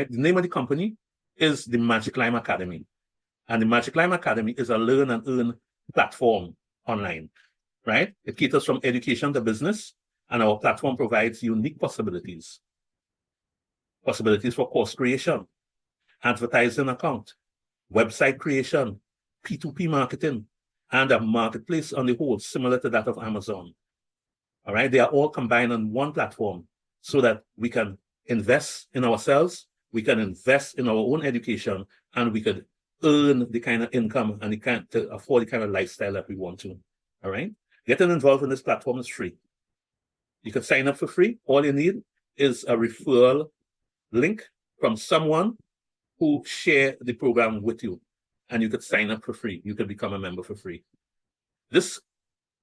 The name of the company is the Magic Lime Academy. And the Magic Lime Academy is a learn and earn platform online, right? It caters from education to business, and our platform provides unique possibilities. Possibilities for course creation, advertising account, website creation, P2P marketing, and a marketplace on the whole, similar to that of Amazon. All right, they are all combined on one platform so that we can invest in ourselves, we can invest in our own education, and we could earn the kind of income and to afford the kind of lifestyle that we want to. All right, getting involved in this platform is free. You can sign up for free. All you need is a referral link from someone who share the program with you, and you could sign up for free. You could become a member for free. This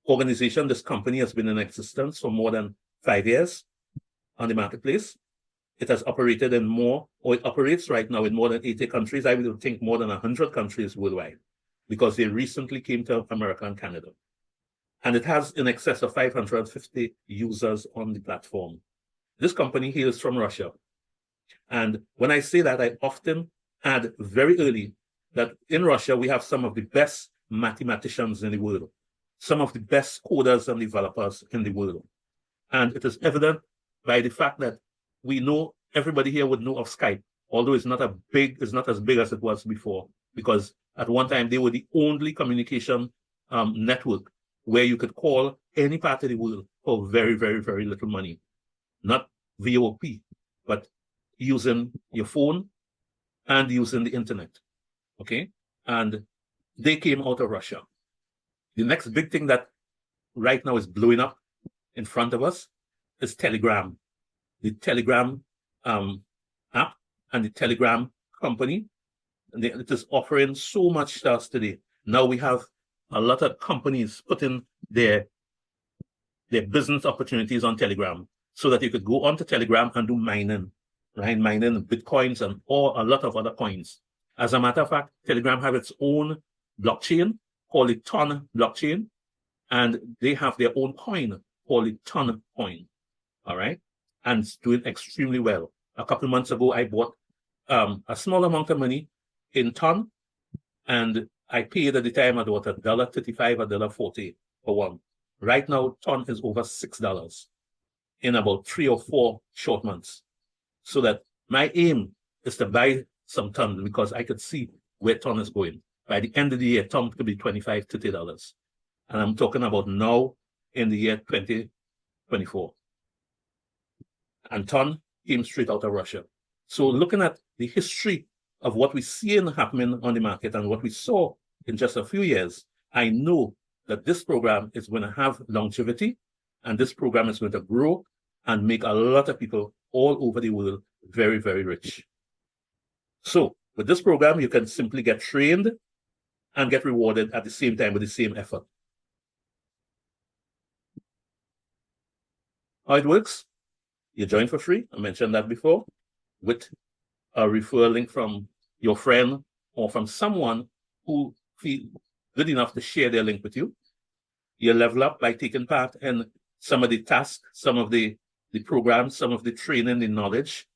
organization, this company has been in existence for more than 5 years on the marketplace. It has operated in it operates right now in more than 80 countries. I would think more than 100 countries worldwide, because they recently came to America and Canada. And it has in excess of 550 users on the platform. This company hails from Russia. And when I say that, I often add very early that in Russia, we have some of the best mathematicians in the world, some of the best coders and developers in the world. And it is evident by the fact that we know, everybody here would know of Skype, although it's not as big as it was before, because at one time they were the only communication network where you could call any part of the world for very, very, very little money. Not VoIP, but using your phone and using the internet, okay? And they came out of Russia. The next big thing that right now is blowing up in front of us is Telegram. The Telegram app and the Telegram company, it is offering so much to us today. Now we have a lot of companies putting their business opportunities on Telegram so that you could go onto Telegram and do mining, right? Mining Bitcoins and a lot of other coins. As a matter of fact, Telegram have its own blockchain called the Ton blockchain, and they have their own coin called the Ton coin, all right? And it's doing extremely well. A couple of months ago, I bought a small amount of money in Ton, and I paid at the time about $1.35, $1.40 for one. Right now, Ton is over $6 in about 3 or 4 short months. So that my aim is to buy some Ton because I could see where Ton is going. By the end of the year, Ton could be $25, $30. And I'm talking about now in the year 2024. And Ton came straight out of Russia. So looking at the history of what we see happening on the market and what we saw in just a few years, I know that this program is going to have longevity, and this program is going to grow and make a lot of people all over the world very, very rich. So with this program, you can simply get trained and get rewarded at the same time with the same effort. How it works? You join for free. I mentioned that before, with a referral link from your friend or from someone who feel good enough to share their link with you. You level up by taking part in some of the tasks, some of the programs, some of the training, the knowledge,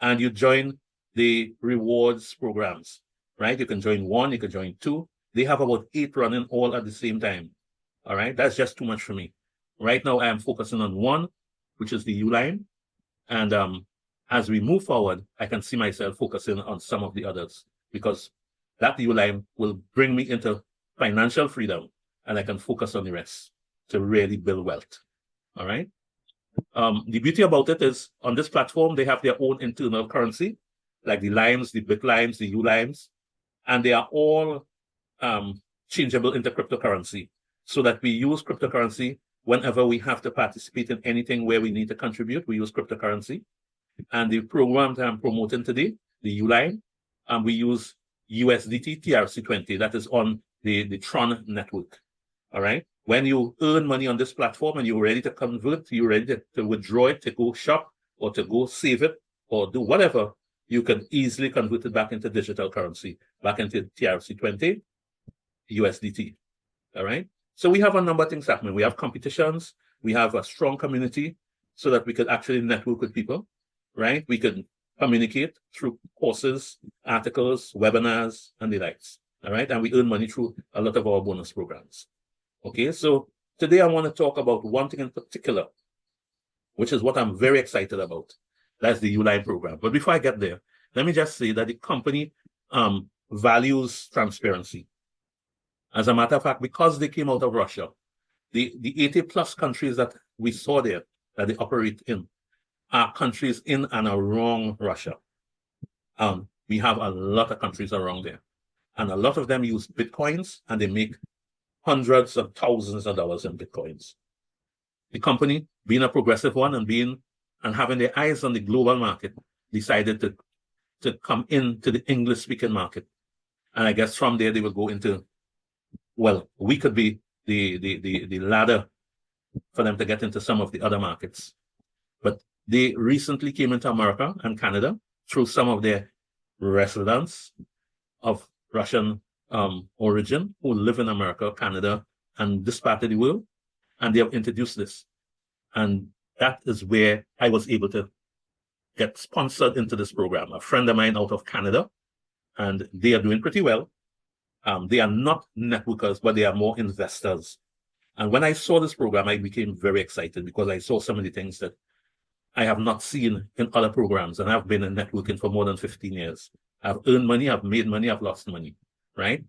and you join the rewards programs, right? You can join 1, you can join 2. They have about 8 running all at the same time, all right? That's just too much for me. Right now, I am focusing on 1, which is the Uline, and as we move forward, I can see myself focusing on some of the others, because that Uline will bring me into financial freedom, and I can focus on the rest to really build wealth, all right? The beauty about it is on this platform, they have their own internal currency, like the Limes, the BitLimes, the Ulimes, and they are all changeable into cryptocurrency, so that we use cryptocurrency whenever we have to participate in anything where we need to contribute. We use cryptocurrency. And the program that I'm promoting today, the Uline, we use USDT TRC20, that is on the Tron network, all right? When you earn money on this platform and you're ready to convert, you're ready to withdraw it, to go shop or to go save it or do whatever, you can easily convert it back into digital currency, back into TRC20, USDT, all right? So we have a number of things happening. We have competitions, we have a strong community so that we could actually network with people, right? We could communicate through courses, articles, webinars, and the likes. All right. And we earn money through a lot of our bonus programs. Okay. So today I want to talk about one thing in particular, which is what I'm very excited about. That's the Uline program. But before I get there, let me just say that the company values transparency. As a matter of fact, because they came out of Russia, the 80 plus countries that we saw there that they operate in are countries in and around Russia. We have a lot of countries around there, and a lot of them use Bitcoins, and they make hundreds of thousands of dollars in Bitcoins. The company, being a progressive one and having their eyes on the global market, decided to come into the English-speaking market. And I guess from there they will go into, well, we could be the ladder for them to get into some of the other markets. But they recently came into America and Canada through some of their residents of Russian origin who live in America, Canada, and this part of the world. And they have introduced this. And that is where I was able to get sponsored into this program. A friend of mine out of Canada, and they are doing pretty well. They are not networkers, but they are more investors. And when I saw this program, I became very excited because I saw some of the things that I have not seen in other programs. And I've been in networking for more than 15 years. I've earned money, I've made money, I've lost money, right?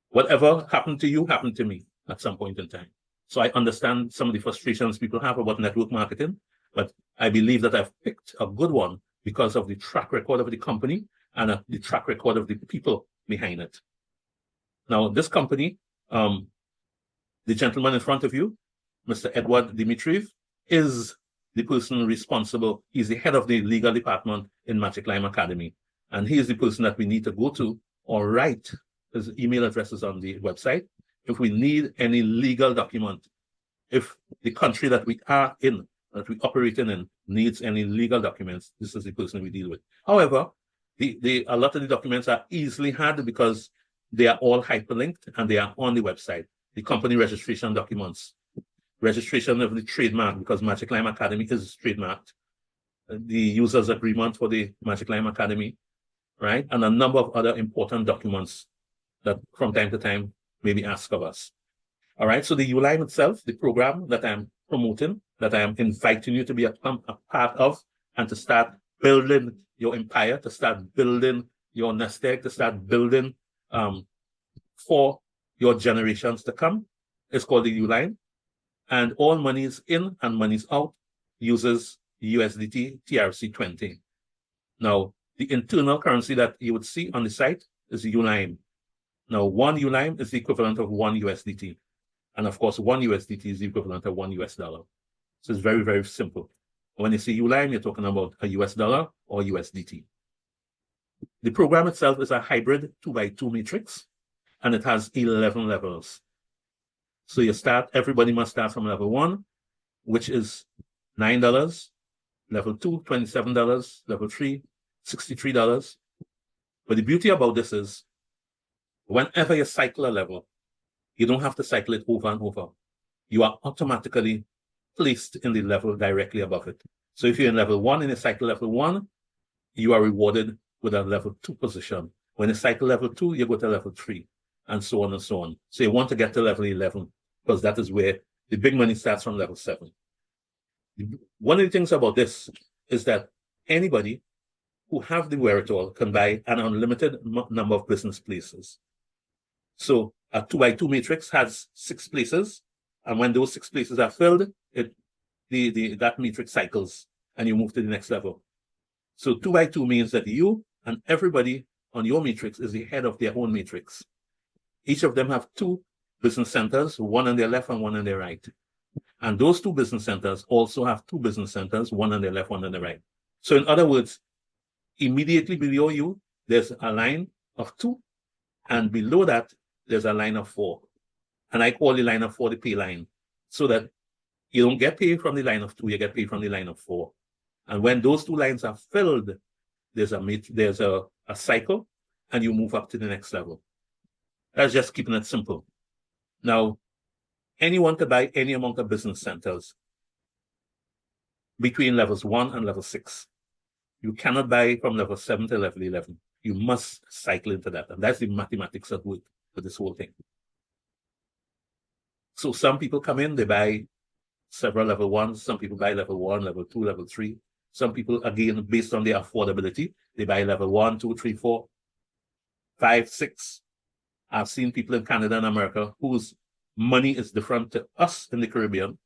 Whatever happened to you happened to me at some point in time. So I understand some of the frustrations people have about network marketing, but I believe that I've picked a good one because of the track record of the company and the track record of the people behind it. Now, this company, the gentleman in front of you, Mr. Edward Dmitriev, is the person responsible. He's the head of the legal department in Magic Lime Academy. And he is the person that we need to go to or write. His email address is on the website. If we need any legal document, if the country that we are in, that we operate in needs any legal documents, this is the person we deal with. However, a lot of the documents are easily had because they are all hyperlinked and they are on the website. The company registration documents, registration of the trademark, because Magic Lime Academy is trademarked, the user's agreement for the Magic Lime Academy, right? And a number of other important documents that from time to time may be asked of us. All right, so the Uline itself, the program that I'm promoting, that I am inviting you to be a part of and to start building your empire, to start building your nest egg, to start building for your generations to come, is called the Uline. And all monies in and monies out uses USDT TRC20. Now, the internal currency that you would see on the site is Uline. Now, one Uline is the equivalent of one USDT. And of course, one USDT is the equivalent of $1 US. So it's very, very simple. When you say Uline, you're talking about a US dollar or USDT. The program itself is a hybrid 2x2 matrix, and it has 11 levels. So everybody must start from level 1, which is $9, level 2, $27, level 3, $63. But the beauty about this is, whenever you cycle a level, you don't have to cycle it over and over. You are automatically placed in the level directly above it. So if you're in level 1 and you cycle level 1, you are rewarded with a level 2 position. When you cycle level 2, you go to level 3, and so on and so on. So you want to get to level 11, because that is where the big money starts, from level 7. One of the things about this is that anybody who have the wherewithal can buy an unlimited number of business places. So a 2x2 matrix has 6 places, and when those 6 places are filled, that matrix cycles, and you move to the next level. So 2x2 means that you and everybody on your matrix is the head of their own matrix. Each of them have 2 business centers, one on their left and one on their right. And those 2 business centers also have 2 business centers, one on their left, one on the right. So in other words, immediately below you, there's a line of 2, and below that, there's a line of 4. And I call the line of 4 the pay line, so that you don't get paid from the line of 2, you get paid from the line of 4. And when those 2 lines are filled, there's a cycle, and you move up to the next level. That's just keeping it simple. Now, anyone can buy any amount of business centers between levels 1 and level 6. You cannot buy from level 7 to level 11. You must cycle into that. And that's the mathematics at work for this whole thing. So some people come in, they buy several level 1s. Some people buy level 1, level 2, level 3. Some people, again, based on their affordability, they buy level 1, 2, 3, 4, 5, 6. I've seen people in Canada and America whose money is different to us in the Caribbean,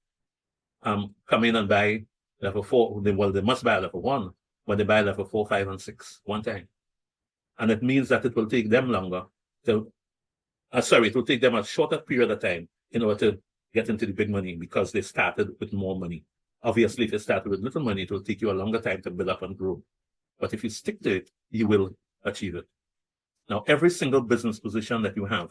come in and buy level 4. They must buy level 1, but they buy level 4, 5, and 6 one time. And it means that it will take them longer to, it will take them a shorter period of time in order to get into the big money because they started with more money. Obviously, if you started with little money, it will take you a longer time to build up and grow. But if you stick to it, you will achieve it. Now, every single business position that you have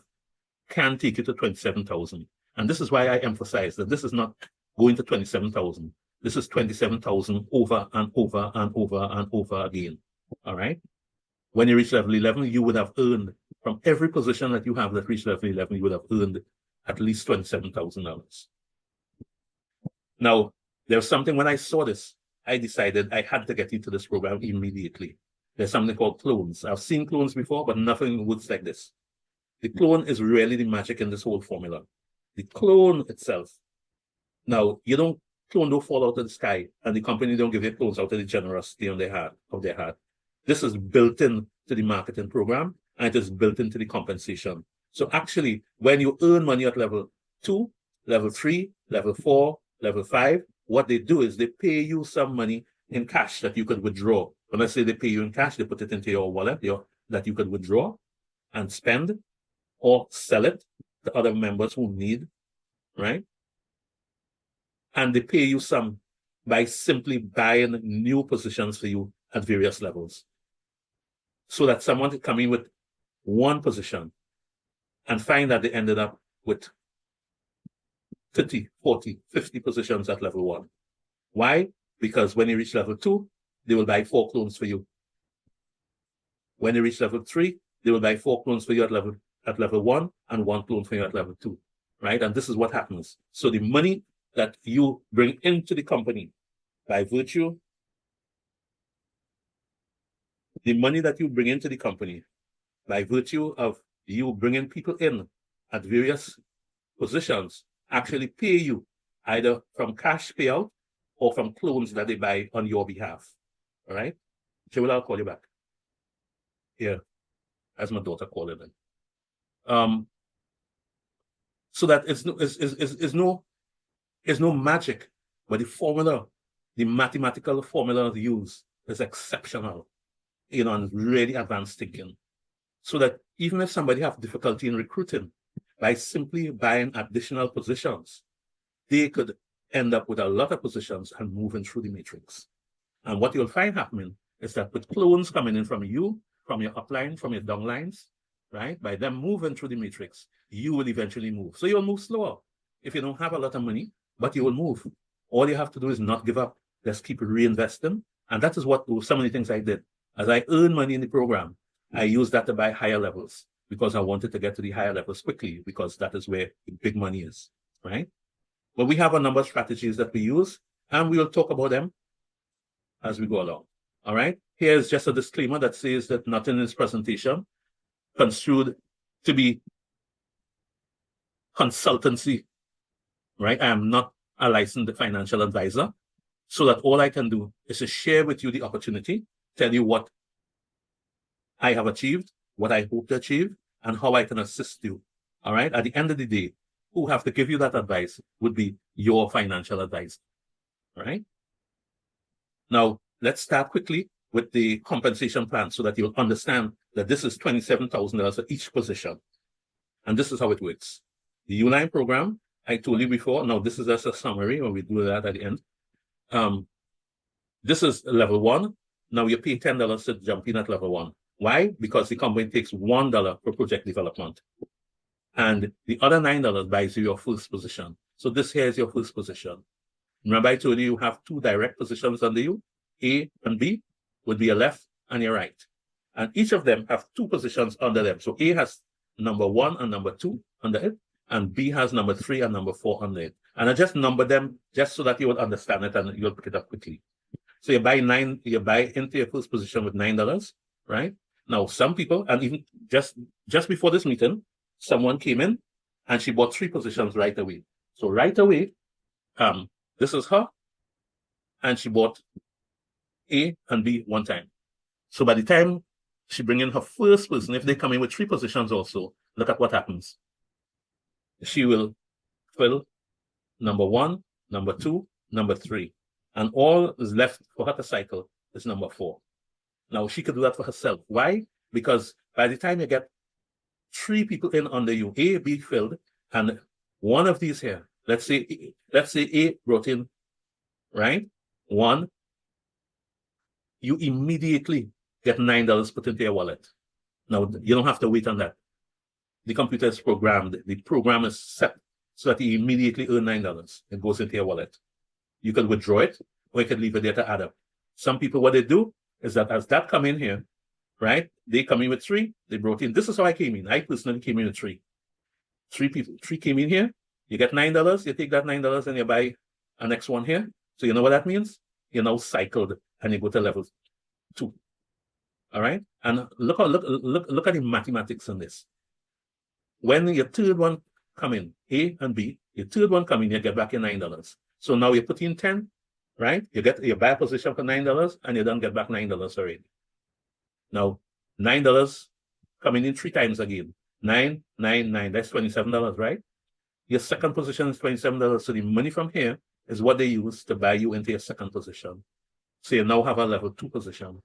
can take you to 27,000. And this is why I emphasize that this is not going to 27,000. This is 27,000 over and over and over and over again. All right? When you reach level 11, you would have earned, from every position that you have that reached level 11, you would have earned at least $27,000. Now, there's something, when I saw this, I decided I had to get into this program immediately. There's something called clones. I've seen clones before, but nothing works like this. The clone is really the magic in this whole formula. The clone itself. Now, clone don't fall out of the sky, and the company don't give you clones out of the generosity of their heart. This is built in to the marketing program, and it is built into the compensation. So actually, when you earn money at level 2, level 3, level 4, level 5, what they do is they pay you some money in cash that you could withdraw. When I say they pay you in cash, they put it into your wallet that you could withdraw and spend or sell it to other members who need, right? And they pay you some by simply buying new positions for you at various levels. So that someone could come in with one position and find that they ended up with 30, 40, 50 positions at level 1. Why? Because when you reach level 2, they will buy 4 clones for you. When you reach level 3, they will buy 4 clones for you at level 1 and 1 clone for you at level 2, right? And this is what happens. So the money that you bring into the company by virtue, of you bringing people in at various positions actually pay you either from cash payout or from clones that they buy on your behalf. All right? Joel, I'll call you back. Yeah, as my daughter called it in. So that it's no magic, but the formula, the mathematical formula used is exceptional, and really advanced thinking. So that even if somebody have difficulty in recruiting, by simply buying additional positions, they could end up with a lot of positions and moving through the matrix. And what you'll find happening is that with clones coming in from you, from your upline, from your downlines, right? By them moving through the matrix, you will eventually move. So you'll move slower if you don't have a lot of money, but you will move. All you have to do is not give up. Just keep reinvesting. And that is what some of the things I did. As I earn money in the program, I used that to buy higher levels because I wanted to get to the higher levels quickly because that is where the big money is, right? But we have a number of strategies that we use, and we will talk about them as we go along. All right? Here's just a disclaimer that says that nothing in this presentation construed to be consultancy, right? I am not a licensed financial advisor, so that all I can do is to share with you the opportunity, tell you what I have achieved, what I hope to achieve, and how I can assist you. All right? At the end of the day, who have to give you that advice would be your financial advisor. All right? Now, let's start quickly with the compensation plan so that you'll understand that this is $27,000 for each position. And this is how it works. The Uline program, I told you before, now this is just a summary when we do that at the end. This is level 1. Now you pay $10 to jump in at level 1. Why? Because the company takes $1 per project development. And the other $9 buys you your first position. So this here is your first position. Remember I told you have 2 direct positions under you, A and B would be your left and your right. And each of them have 2 positions under them. So A has number 1 and number 2 under it, and B has number 3 and number 4 under it. And I just number them just so that you will understand it and you'll pick it up quickly. So you buy into your first position with $9, right? Now, some people, and even just before this meeting, someone came in and she bought 3 positions right away. So right away, this is her, and she bought A and B one time. So by the time she bring in her first person, if they come in with 3 positions also, look at what happens. She will fill number 1, number 2, number 3. And all is left for her to cycle is number 4. Now, she could do that for herself. Why? Because by the time you get 3 people in under you, A, B filled, and one of these here, let's say A brought in, right, 1, you immediately get $9 put into your wallet. Now, you don't have to wait on that. The computer is programmed. The program is set so that you immediately earn $9. It goes into your wallet. You can withdraw it, or you can leave it there to add up. Some people, what they do is that as that come in here, right, they come in with 3, they brought in. This is how I came in. I personally came in with 3. 3 people, 3 came in here. You get $9. You take that $9 and you buy a next one here. So you know what that means? You're now cycled and you go to level 2. All right, and look at the mathematics on this. When your third one come in, A and B, your third one come in, you get back your $9. So now you put in 10, right? You buy a position for $9 and you don't get back $9 already. Now, $9 coming in 3 times again. 9, 9, 9, that's $27, right? Your second position is $27. So the money from here is what they use to buy you into your second position. So you now have a level 2 position.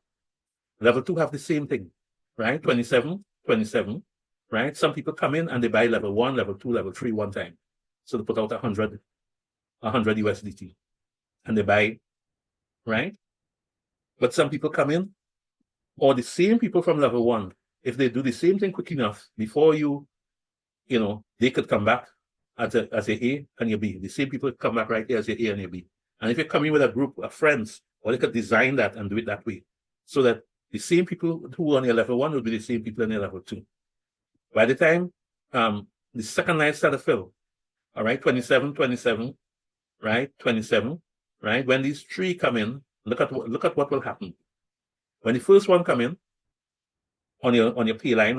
Level 2 have the same thing, right? 27, 27, right? Some people come in and they buy level 1, level 2, level 3 one time. So they put out 100 USDT and they buy, right? But some people come in, or the same people from level 1, if they do the same thing quick enough, before they could come back as a A and your B. The same people come back right here as your A and your B. And if you come in with a group of friends, or they could design that and do it that way, so that the same people who are on your level 1 will be the same people on your level 2. By the time the second line start to fill, all right, 27, 27, right, 27, right? When these 3 come in, look at what will happen. When the first one come in on your P line,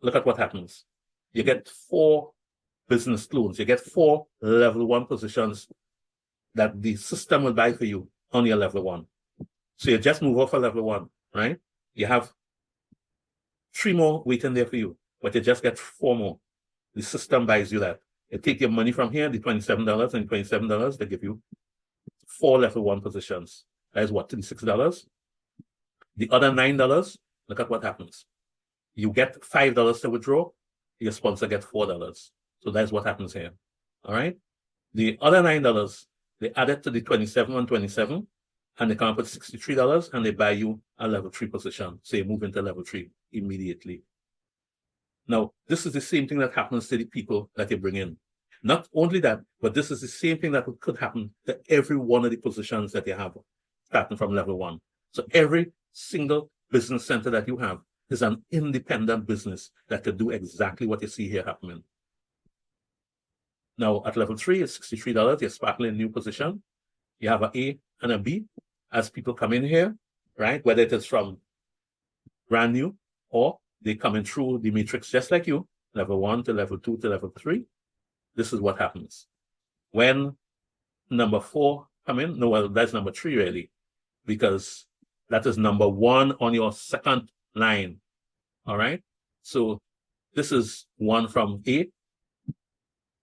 look at what happens. You get 4 business loans. You get 4 level 1 positions that the system will buy for you on your level 1. So you just move off a level 1, right? You have 3 more waiting there for you, but you just get 4 more. The system buys you that. You take your money from here, the $27 and $27, they give you 4 level 1 positions. That is what, $36? The other $9, look at what happens. You get $5 to withdraw, your sponsor gets $4. So that's what happens here. All right? The other $9, they add it to the 27 and 27, and they come up with $63, and they buy you a level 3 position. So you move into level 3 immediately. Now, this is the same thing that happens to the people that you bring in. Not only that, but this is the same thing that could happen to every one of the positions that you have, starting from level 1. So every single business center that you have is an independent business that could do exactly what you see here happening. Now, at level 3, it's $63. You're sparkling a new position. You have an A and a B. As people come in here, right, whether it is from brand new or they come in through the matrix just like you, level 1 to level 2 to level 3, this is what happens. When number 4 come in, no, well, that's number 3 really, because that is number 1 on your second line. All right. So this is 1 from A.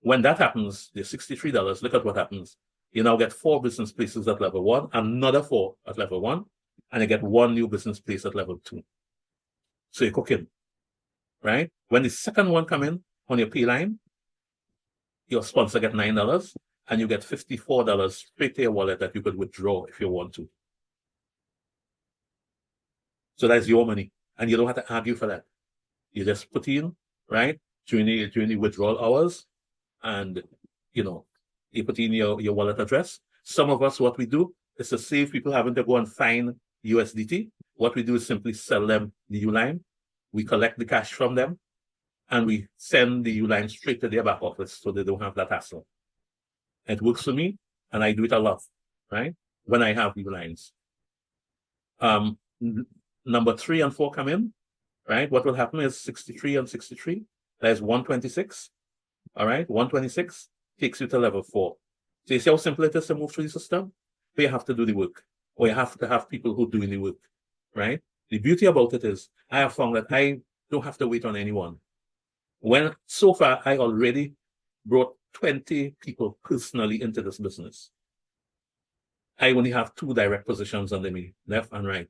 When that happens, the $63, look at what happens. You now get 4 business places at level 1, another 4 at level 1, and you get 1 new business place at level 2. So you're cooking, right? When the second one come in on your P line, your sponsor get $9, and you get $54 straight to your wallet that you could withdraw if you want to. So that's your money, and you don't have to argue for that. You just put in, right, during the withdrawal hours, and you put in your wallet address. Some of us, what we do is to save people having to go and find USDT. What we do is simply sell them the Uline. We collect the cash from them, and we send the Uline straight to their back office so they don't have that hassle. It works for me, and I do it a lot, right? when I have these lines. Number 3 and 4 come in, right? What will happen is 63 and 63. There's 126. All right, 126 takes you to level 4. So you see how simple it is to move through the system? But you have to do the work, or you have to have people who are doing the work, right? The beauty about it is I have found that I don't have to wait on anyone. So far, I already brought 20 people personally into this business. I only have 2 direct positions under me, left and right.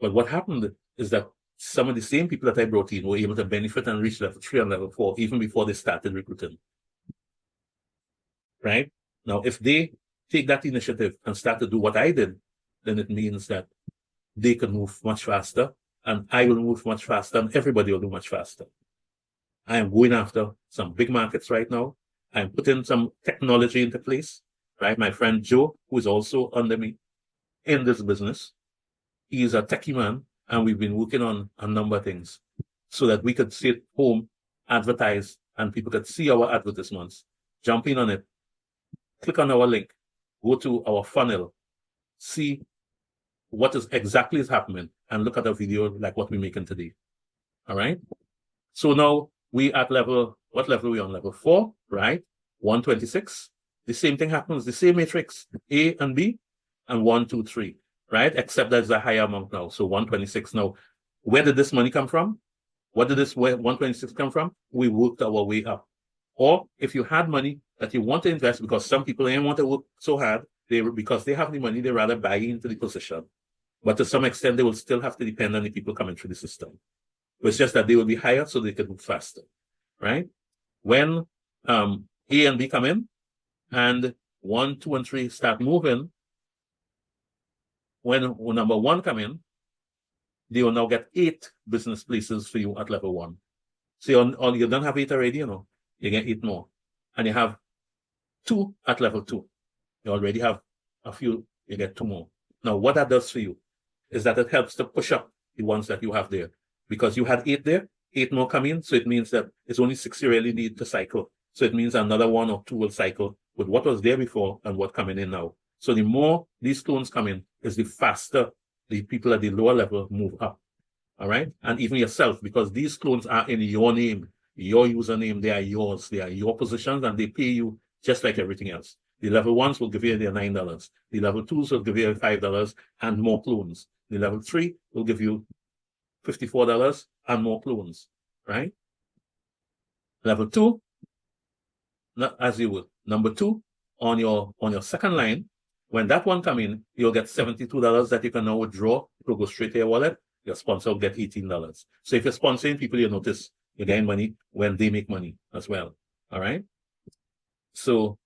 But what happened is that some of the same people that I brought in were able to benefit and reach level 3 and level 4 even before they started recruiting. Right? Now, if they take that initiative and start to do what I did, then it means that they can move much faster, and I will move much faster, and everybody will do much faster. I am going after some big markets right now. I'm putting some technology into place, right? My friend Joe, who is also under me in this business, he is a techie man, and we've been working on a number of things so that we could sit home, advertise, and people could see our advertisements, jump in on it, click on our link, go to our funnel, see what is exactly is happening, and look at a video like what we're making today. All right. So now we at level, what level are we on? Level 4, right? 126. The same thing happens, the same matrix, A and B, and 1, 2, 3, right? Except there's a higher amount now. So 126. Now, where did this money come from? What did this 126 come from? We worked our way up. Or if you had money that you want to invest, because some people didn't want to work so hard, because they have the money, they rather buy into the position. But to some extent, they will still have to depend on the people coming through the system. It's just that they will be higher so they can move faster, right? When A and B come in, and 1, 2, and 3 start moving, when number 1 come in, they will now get 8 business places for you at level 1. So you don't have 8 already, you get 8 more. And you have 2 at level 2. You already have a few, you get 2 more. Now, what that does for you is that it helps to push up the ones that you have there. Because you had 8 there, 8 more come in, so it means that it's only 6 you really need to cycle. So it means another 1 or 2 will cycle with what was there before and what coming in now. So the more these clones come in, is the faster the people at the lower level move up. All right? And even yourself, because these clones are in your name, your username, they are yours, they are your positions, and they pay you just like everything else. The level 1s will give you their $9. The level 2s will give you $5 and more clones. The level 3 will give you $54 and more clones, right? Level 2, as you would. Number 2, on your second line, when that one come in, you'll get $72 that you can now withdraw. It will go straight to your wallet. Your sponsor will get $18. So if you're sponsoring people, you notice you're getting money when they make money as well. All right. So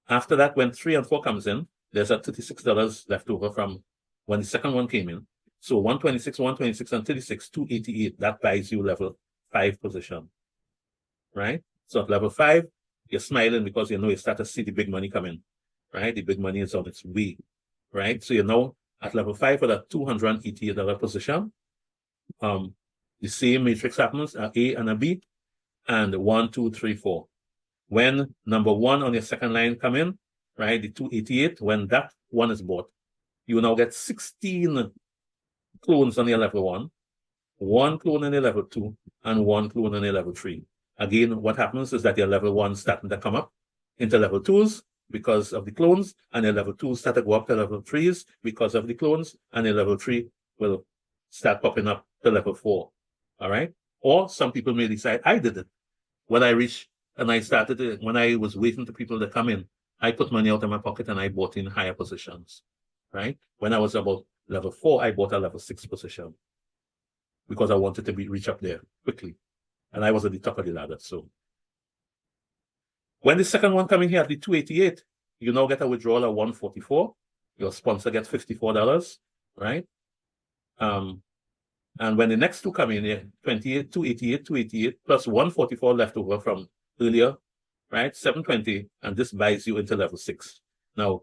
after that, when 3 and 4 comes in, there's a $36 left over from when the second one came in. So 126, 126, and 36, 288, that buys you level 5 position, right? So at level 5, you're smiling because you know you start to see the big money coming, right? The big money is on its way, right? So you're now at level 5 for that $288 position. The same matrix happens, a A and a B, and 1, 2, 3, 4. When number 1 on your second line come in, right, the 288, when that one is bought, you now get 16 clones on your level 1, 1 clone on your level 2, and 1 clone on your level 3. Again, what happens is that your level 1 starting to come up into level 2s because of the clones, and your level 2 start to go up to level 3s because of the clones, and your level 3 will start popping up to level 4. All right? Or some people may decide, I did it. When I reached, and I started it, when I was waiting for people to come in, I put money out of my pocket and I bought in higher positions, right? When I was about level 4, I bought a level 6 position because I wanted to reach up there quickly. And I was at the top of the ladder. So when the second one coming here at the 288, you now get a withdrawal of 144. Your sponsor gets $54, right? And when the next 2 come in here, 28, 288, 288, plus 144 left over from earlier, right? 720, and this buys you into level 6. Now,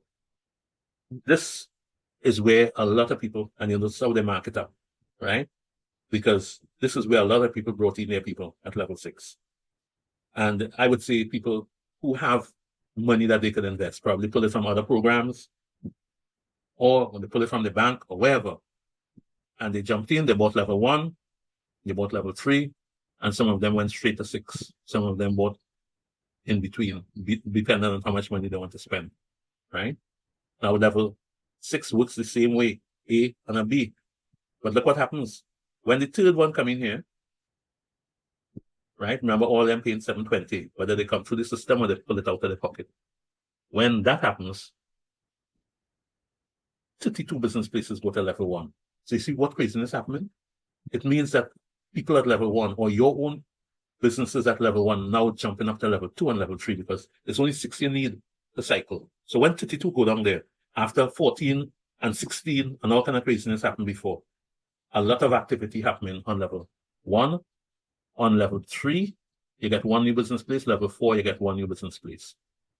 this is where a lot of people, and you know how they market up, right? Because this is where a lot of people brought in their people at level 6. And I would say people who have money that they could invest, probably pull it from other programs, or when they pull it from the bank or wherever. And they jumped in, they bought level 1, they bought level 3, and some of them went straight to 6. Some of them bought in between, depending on how much money they want to spend, right? Now level 6 works the same way, A and a B. But look what happens. When the third one come in here, right? Remember, all of them paying 720, whether they come through the system or they pull it out of their pocket. When that happens, 32 business places go to level 1. So you see what craziness happening? It means that people at level 1 or your own businesses at level 1 now jumping up to level 2 and level 3 because there's only 6 you need to cycle. So when 32 go down there, after 14 and 16 and all kind of craziness happened before, a lot of activity happening on level 1. On level 3, you get 1 new business place. Level 4, you get 1 new business place.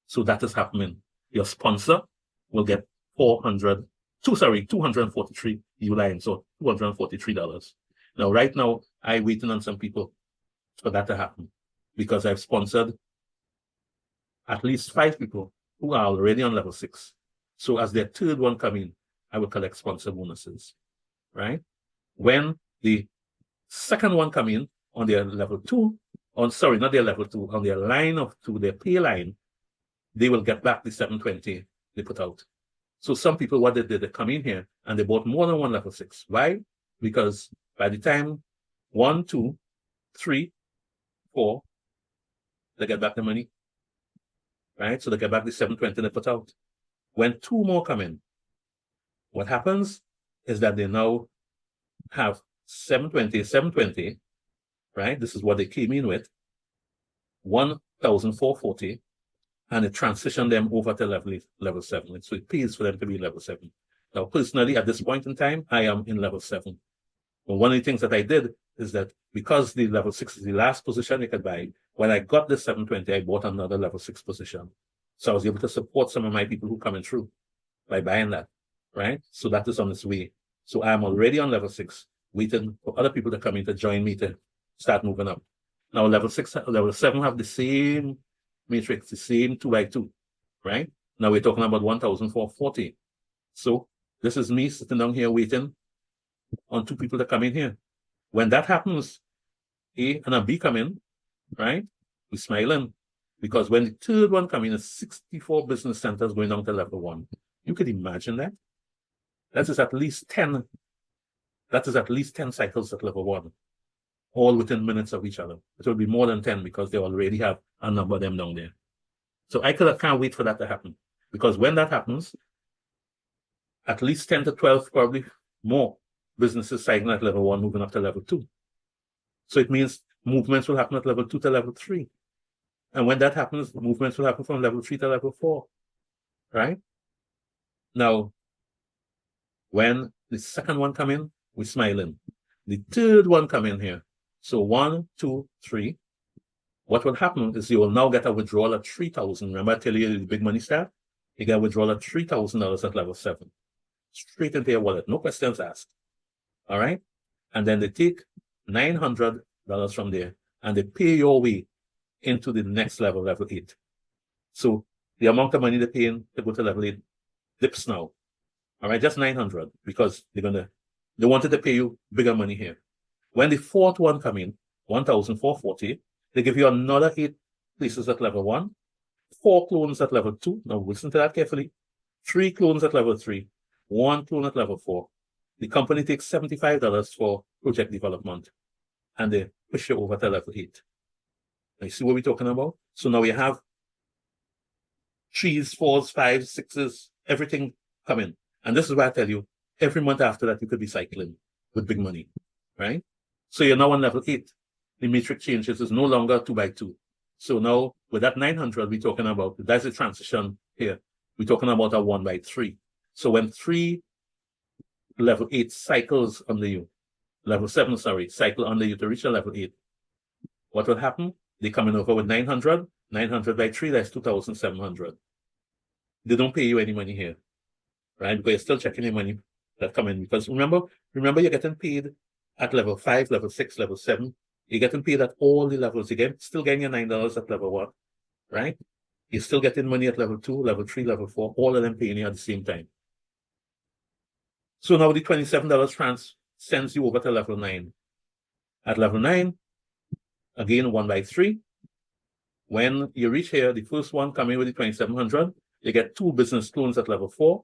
So that is happening. Your sponsor will get 243 Uline, so $243. Now, right now, I'm waiting on some people for that to happen because I've sponsored at least 5 people who are already on level 6. So as their third one come in, I will collect sponsor bonuses, right? When the second one come in on their level 2, not their level 2, on their line of 2, their pay line, they will get back the 720 they put out. So some people, what they did, they come in here and they bought more than 1 level 6. Why? Because by the time 1, 2, 3, 4, they get back the money, right? So they get back the 720 they put out. When 2 more come in, what happens is that they now have 720, right? This is what they came in with, 1,440, and it transitioned them over to level 7. So it pays for them to be level 7. Now, personally, at this point in time, I am in level 7. But one of the things that I did is that because the level 6 is the last position you could buy, when I got the 720, I bought another level 6 position. So I was able to support some of my people who coming through by buying that, right? So that is on its way. So I'm already on level 6, waiting for other people to come in to join me to start moving up. Now, level 7 have the same matrix, the same 2x2, right? Now we're talking about 1,440. So this is me sitting down here waiting on 2 people to come in here. When that happens, A and a B come in, right? We're smiling because when the third one come in, it's 64 business centers going down to level 1. You could imagine that. That is at least 10. That is at least 10 cycles at level 1, all within minutes of each other. It will be more than 10 because they already have a number of them down there. So I can't wait for that to happen because when that happens, at least 10 to 12, probably more businesses cycling at level 1, moving up to level 2. So it means movements will happen at level 2 to level 3. And when that happens, movements will happen from level 3 to level 4, right? Now, when the second one come in, we're smiling. The third one come in here. So 1, 2, 3. What will happen is you will now get a withdrawal of 3,000. Remember I tell you the big money start? You get a withdrawal of $3,000 at level 7. Straight into your wallet, no questions asked. All right? And then they take $900 from there and they pay your way into the next level, level 8. So the amount of money they're paying to go to level 8 dips now. All right, just 900 because they wanted to pay you bigger money here. When the fourth one come in, 1,440, they give you another 8 places at level 1, 4 clones at level 2. Now listen to that carefully. 3 clones at level 3, 1 clone at level 4. The company takes $75 for project development and they push you over to level 8. Now you see what we're talking about? So now we have 3s, 4s, 5s, 6s, everything coming. And this is why I tell you, every month after that, you could be cycling with big money, right? So you're now on level 8. The matrix changes. It's no longer 2x2. So now with that 900, we're talking about, that's the transition here. We're talking about a 1x3. So when 3 level 8 cycles under you, level 7, cycle under you to reach a level 8, what will happen? They come in over with 900, 900 by 3, that's 2,700. They don't pay you any money here, right? Because you're still checking your money that come in. Because remember you're getting paid at level 5, level 6, level 7. You're getting paid at all the levels. Still getting your $9 at level 1, right? You're still getting money at level 2, level 3, level 4, all of them paying you at the same time. So now the $27 sends you over to level 9. At level 9, again, 1 by 3. When you reach here, the first one coming with the 2,700, you get 2 business loans at level 4.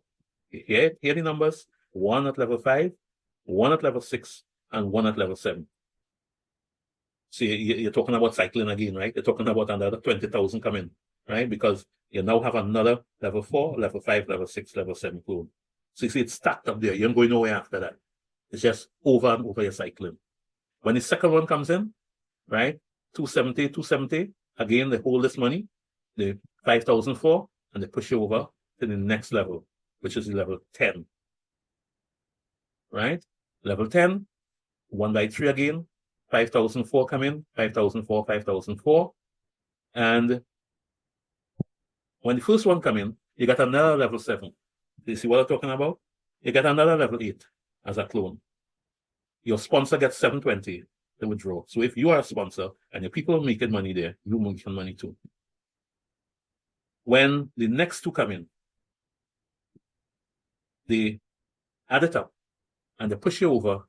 Here the numbers, 1 at level 5, 1 at level 6, and 1 at level 7. So you're talking about cycling again, right? You're talking about another 20,000 coming, right? Because you now have another level 4, level 5, level 6, level 7 loan. So you see it's stacked up there. You ain't going nowhere after that. It's just over and over your cycling. When the second one comes in, right? 270, again, they hold this money, the 5,004, and they push you over to the next level, which is level 10. Right? Level 10, 1 by 3 again, 5,004 come in, 5,004, 5,004. And when the first one come in, you got another level 7. You see what I'm talking about? You get another level 8 as a clone. Your sponsor gets 720 to withdraw. So if you are a sponsor and your people are making money there, you're making money too. When the next 2 come in, they add it up and they push you over,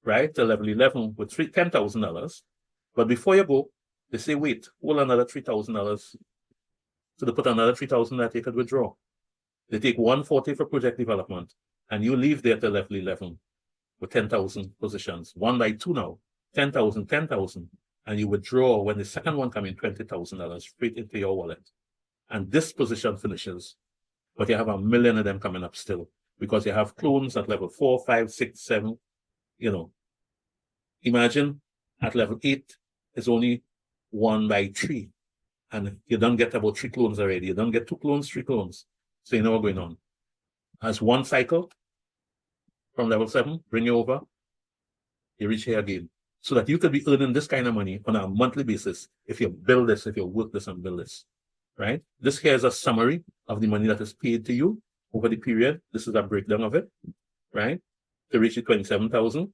right, to level 11 with $10,000. But before you go, they say, wait, hold another $3,000. So they put another $3,000 that you could withdraw. They take $140 for project development, and you leave there to level 11 with 10,000 positions. 1 by 2 now, 10,000, 10,000. And you withdraw when the second one comes in, $20,000 straight into your wallet. And this position finishes. But you have 1 million of them coming up still, because you have clones at level 4, 5, 6, 7. You know, imagine at level 8 is only 1 by 3. And you don't get about 3 clones already. You don't get 2 clones, 3 clones. So you know what's going on. As one cycle from level 7, bring you over, you reach here again. So that you could be earning this kind of money on a monthly basis if you build this, if you work this and build this. Right? This here is a summary of the money that is paid to you over the period. This is a breakdown of it, right? To reach the 27,000,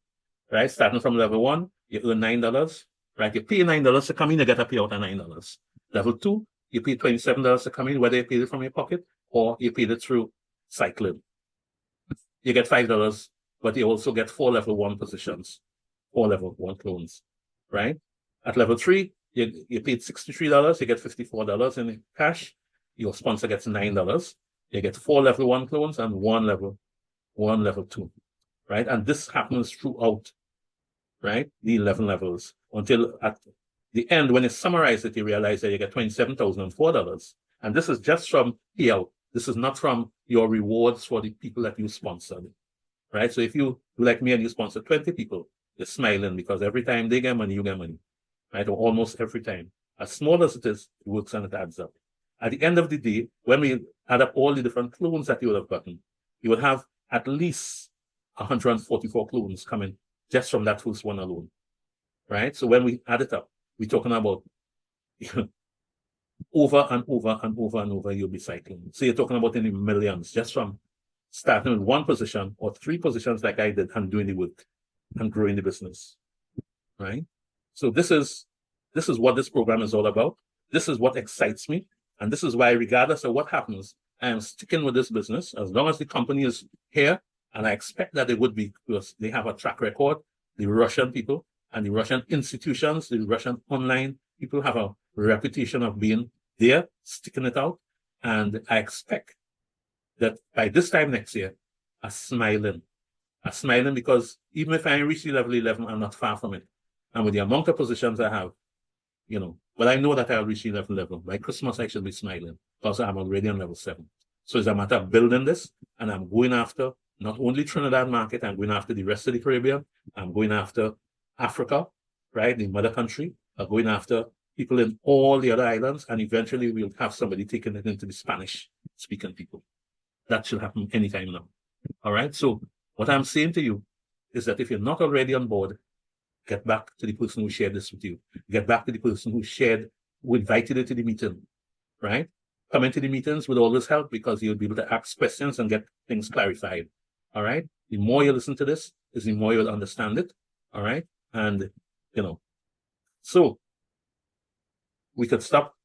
right? Starting from level 1, you earn $9, right? You pay $9 to come in, you get a payout of $9. Level 2, you pay $27 to come in, whether you paid it from your pocket or you paid it through cycling. You get $5, but you also get 4 level 1 positions, 4 level 1 clones, right? At level 3, you paid $63, you get $54 in cash. Your sponsor gets $9. You get 4 level 1 clones and 1 level 2, right? And this happens throughout, right? The 11 levels until at the end, when you summarize it, you realize that you get $27,004. And this is just from payout. This is not from your rewards for the people that you sponsored, right? So if you do like me and you sponsor 20 people, you're smiling because every time they get money, you get money, right? Or almost every time. As small as it is, it works and it adds up. At the end of the day, when we add up all the different clones that you would have gotten, you would have at least 144 clones coming just from that first one alone, right? So when we add it up, we're talking about over and over and over and over you'll be cycling. So you're talking about in the millions just from starting with 1 position or 3 positions like I did and doing the work and growing the business, right? So this is what this program is all about. This is what excites me. And this is why, regardless of what happens, I am sticking with this business as long as the company is here. And I expect that they would be, because they have a track record. The Russian people and the Russian institutions, the Russian online people have a reputation of being there, sticking it out. And I expect that by this time next year, I'm smiling because even if I reach the level 11, I'm not far from it. And with the amount of positions I have, but I know that I'll reach the level 11. By Christmas, I should be smiling because I'm already on level 7. So it's a matter of building this, and I'm going after not only Trinidad market, I'm going after the rest of the Caribbean. I'm going after Africa, right, the mother country. I'm going after people in all the other islands, and eventually we'll have somebody taking it into the Spanish-speaking people. That should happen anytime now. All right. So what I'm saying to you is that if you're not already on board, get back to the person who shared this with you. Get back to the person who invited you to the meeting, right? Come into the meetings will always help because you'll be able to ask questions and get things clarified. All right. The more you listen to this, is the more you'll understand it. All right. And, so we could stop